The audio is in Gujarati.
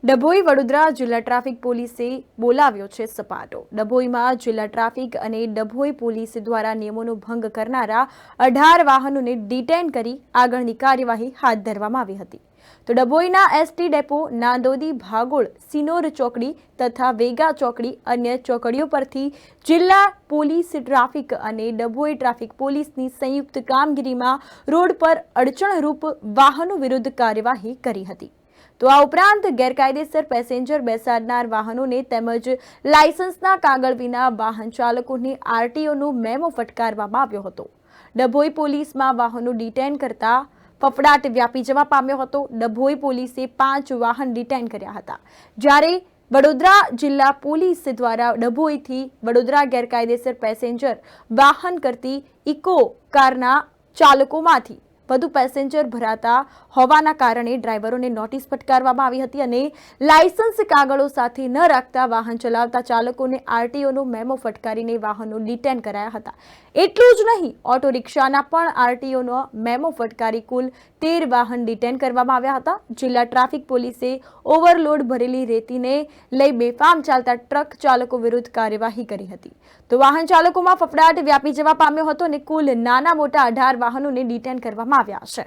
ડભોઈ વડોદરા જિલ્લા ટ્રાફિક પોલીસે બોલાવ્યો છે સપાટો। ડભોઈમાં જિલ્લા ટ્રાફિક અને ડભોઈ પોલીસ દ્વારા નિયમોનો ભંગ કરનારા 18 વાહનોને ડિટેન કરી આગળની કાર્યવાહી હાથ ધરવામાં આવી હતી। તો ડભોઈના એસટી ડેપો, નાંદોદી, ભાગોળ, સિનોર ચોકડી તથા વેગા ચોકડી અન્ય ચોકડીઓ પરથી જિલ્લા પોલીસ ટ્રાફિક અને ડભોઈ ટ્રાફિક પોલીસની સંયુક્ત કામગીરીમાં રોડ પર અડચણરૂપ વાહનો વિરુદ્ધ કાર્યવાહી કરી હતી। તો આ ઉપરાંત ગેરકાયદેસર પેસેન્જર બેસાડનાર વાહનોને તેમજ લાયસન્સના કાગળ વિના વાહન ચાલકોને આરટીઓનો મેમો ફટકારવામાં આવ્યો હતો। ડભોઈ પોલીસમાં વાહનો ડિટેન કરતા ફફડાટ વ્યાપી જવા પામ્યો હતો। ડભોઈ પોલીસે 5 વાહન ડિટેન કર્યા હતા, જ્યારે વડોદરા જિલ્લા પોલીસ દ્વારા ડભોઈથી વડોદરા ગેરકાયદેસર પેસેન્જર વાહન કરતી ઇકો કારના ચાલકોમાંથી વધુ પેસેન્જર ભરાતા હોવાના કારણે ડ્રાઈવરોને નોટિસ ફટકારવામાં આવી હતી અને લાયસન્સ કાગળો સાથે ન રાખતા વાહન ચલાવતા ચાલકોને આરટીઓનો મેમો ફટકારીને વાહનો ડિટેન કરાયા હતા। એટલું જ નહીં, ઓટો રિક્ષાના પણ આરટીઓનો મેમો ફટકારી કુલ 13 વાહન ડિટેન કરવામાં આવ્યા હતા। જિલ્લા ટ્રાફિક પોલીસે ઓવરલોડ ભરેલી રેતીને લઈ બેફામ ચાલતા ટ્રક ચાલકો વિરુદ્ધ કાર્યવાહી કરી હતી। તો વાહન ચાલકોમાં ફફડાટ વ્યાપી જવા પામ્યો હતો અને કુલ નાના મોટા 18 વાહનોને ડિટેન કરવામાં આવ્યા છે।